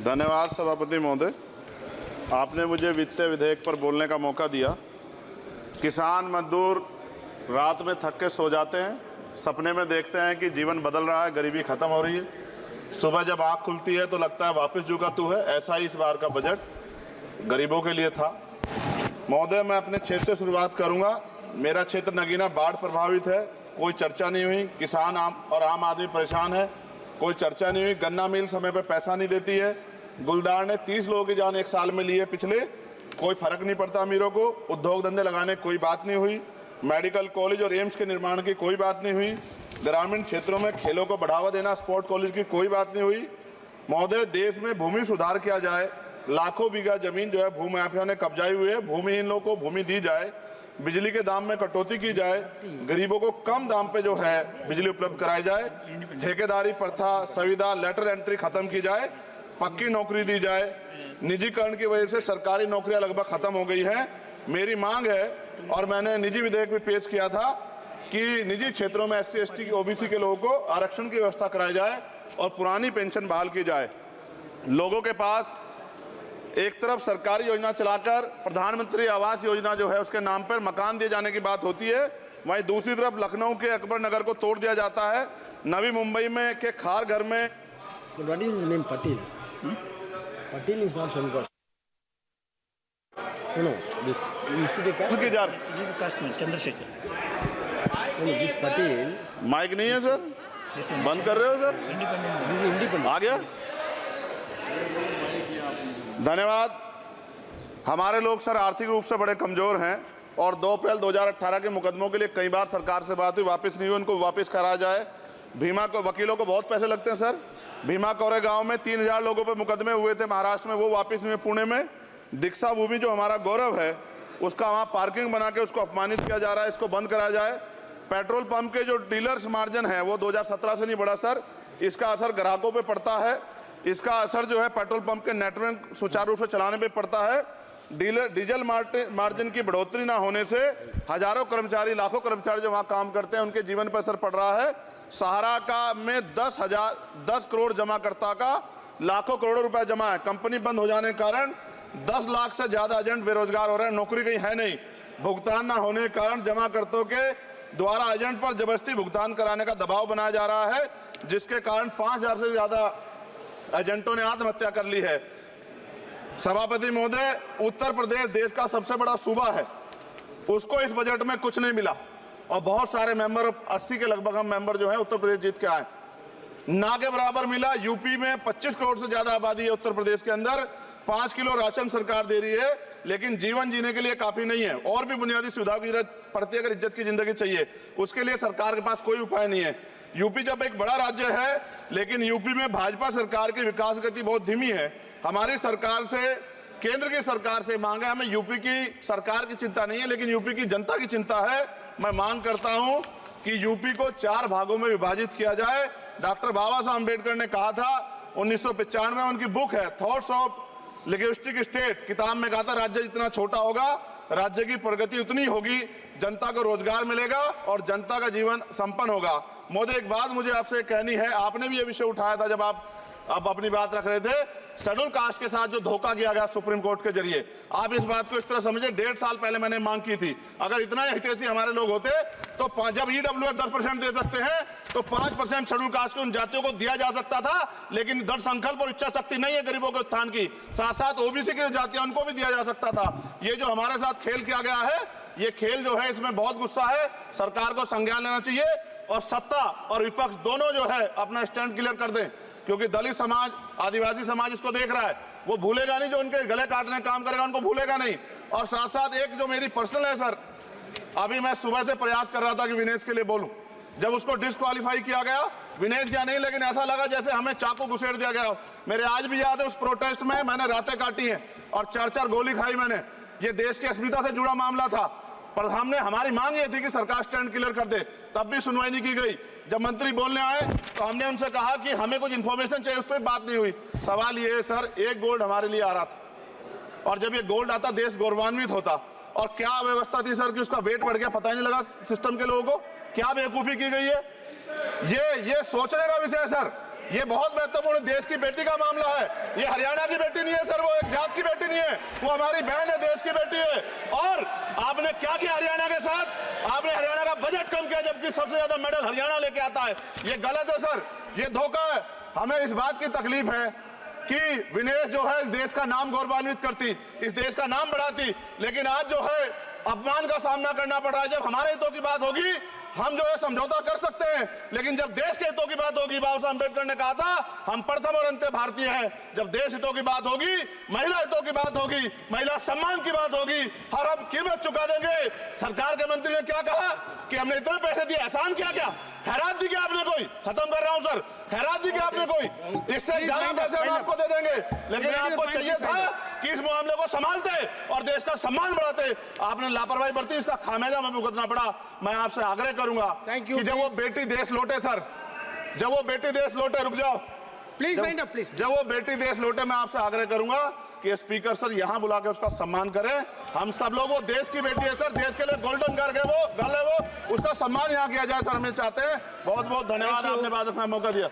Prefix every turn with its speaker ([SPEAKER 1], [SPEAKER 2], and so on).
[SPEAKER 1] धन्यवाद सभापति महोदय, आपने मुझे वित्तीय विधेयक पर बोलने का मौका दिया। किसान मजदूर रात में थक के सो जाते हैं, सपने में देखते हैं कि जीवन बदल रहा है, गरीबी खत्म हो रही है। सुबह जब आँख खुलती है तो लगता है वापस झुका तू है। ऐसा ही इस बार का बजट गरीबों के लिए था। महोदय, मैं अपने क्षेत्र से शुरुआत करूंगा। मेरा क्षेत्र नगीना बाढ़ प्रभावित है, कोई चर्चा नहीं हुई। किसान आम आदमी परेशान है, कोई चर्चा नहीं हुई। गन्ना मिल समय पर पैसा नहीं देती है। गुलदार ने 30 लोगों की जान एक साल में ली है पिछले, कोई फर्क नहीं पड़ता अमीरों को। उद्योग धंधे लगाने कोई बात नहीं हुई। मेडिकल कॉलेज और एम्स के निर्माण की कोई बात नहीं हुई। ग्रामीण क्षेत्रों में खेलों को बढ़ावा देना, स्पोर्ट कॉलेज की कोई बात नहीं हुई। महोदय, देश में भूमि सुधार किया जाए। लाखों बीघा जमीन जो है भूमाफिया ने कब्जाई हुई है, भूमिहीन लोगों को भूमि दी जाए। बिजली के दाम में कटौती की जाए, गरीबों को कम दाम पे जो है बिजली उपलब्ध कराई जाए। ठेकेदारी प्रथा, संविदा, लेटर एंट्री खत्म की जाए, पक्की नौकरी दी जाए। निजीकरण की वजह से सरकारी नौकरियां लगभग खत्म हो गई हैं। मेरी मांग है, और मैंने निजी विधेयक भी पेश किया था, कि निजी क्षेत्रों में SC, ST, OBC के लोगों को आरक्षण की व्यवस्था कराई जाए और पुरानी पेंशन बहाल की जाए। लोगों के पास एक तरफ सरकारी योजना चलाकर प्रधानमंत्री आवास योजना जो है उसके नाम पर मकान दिए जाने की बात होती है, वहीं दूसरी तरफ लखनऊ के अकबर नगर को तोड़ दिया जाता है। नवी मुंबई में के खार घर में
[SPEAKER 2] What is his name? Patil. Patil is not Shankar. No, this is it a caste?
[SPEAKER 1] की जा
[SPEAKER 3] This is Kashmir, Chandrasekhar.
[SPEAKER 2] No, this Patil.
[SPEAKER 1] Mike नहीं है सर,
[SPEAKER 3] This one,
[SPEAKER 1] बंद कर रहे हो sir?
[SPEAKER 3] independent.
[SPEAKER 2] This is independent.
[SPEAKER 1] आ गया। धन्यवाद। हमारे लोग सर आर्थिक रूप से बड़े कमजोर हैं और 2 अप्रैल 2018 के मुकदमों के लिए कई बार सरकार से बात हुई, वापस नहीं हुई। उनको वापस करा जाए। भीमा को वकीलों को बहुत पैसे लगते हैं सर। भीमा कोरे गांव में 3000 लोगों पे मुकदमे हुए थे महाराष्ट्र में, वो वापस नहीं हुए। पुणे में दीक्षा भूमि जो हमारा गौरव है, उसका वहाँ पार्किंग बना के उसको अपमानित किया जा रहा है, इसको बंद कराया जाए। पेट्रोल पंप के जो डीलर्स मार्जिन है वो 2017 से नहीं बढ़ा सर, इसका असर ग्राहकों पे पड़ता है। इसका असर जो है पेट्रोल पंप के नेटवर्क सुचारू रूप से चलाने पे पड़ता है। डीजल मार्जिन की बढ़ोतरी ना होने से हजारों कर्मचारी, लाखों कर्मचारी जो वहाँ काम करते हैं उनके जीवन पर असर पड़ रहा है। सहारा का में 10 करोड़ जमाकर्ता का लाखों करोड़ों रुपए जमा है। कंपनी बंद हो जाने के कारण 10 लाख से ज्यादा एजेंट बेरोजगार हो रहे हैं, नौकरी कहीं है नहीं। भुगतान ना होने के कारण जमाकर्ताओं के द्वारा एजेंट पर जबरदस्ती भुगतान कराने का दबाव बनाया जा रहा है, जिसके कारण 5000 से ज्यादा एजेंटों ने आत्महत्या कर ली है। सभापति महोदय, उत्तर प्रदेश देश का सबसे बड़ा सूबा है, उसको इस बजट में कुछ नहीं मिला और बहुत सारे मेंबर, 80 के लगभग हम मेंबर जो है उत्तर प्रदेश जीत के आए, ना के बराबर मिला। यूपी में 25 करोड़ से ज्यादा आबादी है उत्तर प्रदेश के अंदर, 5 किलो राशन सरकार दे रही है, लेकिन जीवन जीने के लिए काफी नहीं है। और भी बुनियादी सुविधाओं की जरूरत पड़ती है। अगर इज्जत की जिंदगी चाहिए, उसके लिए सरकार के पास कोई उपाय नहीं है। यूपी जब एक बड़ा राज्य है, लेकिन यूपी में भाजपा सरकार की विकास गति बहुत धीमी है। हमारी सरकार से, केंद्र की सरकार से मांग है, हमें यूपी की सरकार की चिंता नहीं है, लेकिन यूपी की जनता की चिंता है। मैं मांग करता हूं कि यूपी को 4 भागों में विभाजित किया जाए। डॉक्टर बाबा साहब अम्बेडकर ने कहा था 1995 में, उनकी बुक है थॉट्स ऑफ लिंग्विस्टिक स्टेट, किताब में कहा था राज्य जितना छोटा होगा, राज्य की प्रगति उतनी होगी, जनता को रोजगार मिलेगा और जनता का जीवन संपन्न होगा। मोदी, एक बात मुझे आपसे कहनी है, आपने भी ये विषय उठाया था जब आप अपनी बात रख रहे थे, शेड्यूल कास्ट के साथ जो धोखा किया गया सुप्रीम कोर्ट के जरिए, आप इस बात को इस तरह समझे। 1.5 साल पहले मैंने मांग की थी, अगर इतना हितैषी हमारे लोग होते तो जब EWF 10% दे सकते हैं तो 5% शेड्यूल कास्ट के उन जातियों को दिया जा सकता था, लेकिन दृढ़ संकल्प और इच्छा शक्ति नहीं है गरीबों के उत्थान की। साथ साथ OBC की जातियां, उनको भी दिया जा सकता था। ये जो हमारे साथ खेल किया गया है, ये खेल जो है इसमें बहुत गुस्सा है, सरकार को संज्ञान लेना चाहिए और सत्ता और विपक्ष दोनों जो है अपना स्टैंड क्लियर कर दें, क्योंकि दलित समाज, आदिवासी समाज इसको देख रहा है, वो भूलेगा नहीं। जो उनके गले काटने का काम करेगा उनको भूलेगा नहीं। और साथ साथ एक जो मेरी पर्सनल है सर, अभी मैं सुबह से प्रयास कर रहा था कि विनेश के लिए बोलूं, जब उसको डिस्क्वालीफाई किया गया, विनेश या नहीं, लेकिन ऐसा लगा जैसे हमें चाकू घुसेड़ दिया गया। मेरे आज भी याद है उस प्रोटेस्ट में मैंने रातें काटी हैं और 4-4 गोली खाई मैंने। ये देश की अस्मिता से जुड़ा मामला था, पर हमारी मांग ये थी कि सरकार स्टैंड क्लियर कर दे, तब भी सुनवाई नहीं की गई। जब मंत्री बोलने आए तो हमने उनसे कहा कि हमें कुछ इंफॉर्मेशन चाहिए, उस पर बात नहीं हुई। सवाल ये है सर, 1 गोल्ड हमारे लिए आ रहा था, और जब ये गोल्ड आता देश गौरवान्वित होता। और क्या व्यवस्था थी सर कि उसका वेट बढ़ गया, पता ही नहीं लगा सिस्टम के लोगों को। क्या बेवकूफी की गई है, ये सोचने का विषय है सर। ये बहुत महत्वपूर्ण देश की बेटी का मामला है। ये हरियाणा की बेटी नहीं है सर, वो एक जात की बेटी नहीं है, वो हमारी बहन है, देश की बेटी है। और आपने क्या किया हरियाणा के साथ? आपने हरियाणा का बजट कम किया, जबकि सबसे ज्यादा मेडल हरियाणा लेके आता है। ये गलत है सर, ये धोखा है। हमें इस बात की तकलीफ है कि विनेश जो है देश का नाम गौरवान्वित करती, इस देश का नाम बढ़ाती, लेकिन आज जो है अपमान का सामना करना पड़ रहा है। जब हमारे हितों की बात होगी हम जो है समझौता कर सकते हैं, लेकिन जब देश के हितों की बात होगी, बाबा साहब अम्बेडकर ने कहा था हम प्रथम और अंत्य भारतीय हैं। जब देश हितों की बात होगी, महिला हितों की बात होगी, महिला सम्मान की बात होगी, हर हम कीमत चुका देंगे। सरकार के मंत्री ने क्या कहा कि हमने इतने पैसे दिए, एहसान किया क्या? खैरात दी क्या आपने कोई? खत्म कर रहा हूं सर, खैरात दी क्या आपने कोई? इससे ज्यादा पैसे हम आपको दे देंगे, लेकिन आपको चाहिए था कि इस मामले को संभालते और देश का सम्मान बढ़ाते। आपने लापरवाही बरती, इसका खामियाजा हमें भुगतना पड़ा। मैं आपसे आग्रह करूंगा कि जब वो बेटी देश लौटे सर, जब वो बेटी देश लौटे, रुक जाओ
[SPEAKER 2] प्लीज वाइंड अप प्लीज।
[SPEAKER 1] जब वो बेटी देश लौटे, मैं आपसे आग्रह करूंगा कि स्पीकर सर यहां बुला के उसका सम्मान करें। हम सब लोग, वो देश की बेटी है सर, देश के लिए गोल्डन गर्ल है वो, गर्ल है वो, उसका सम्मान यहां किया जाए सर, हमें चाहते हैं। बहुत बहुत धन्यवाद, आपने बाद में मौका दिया।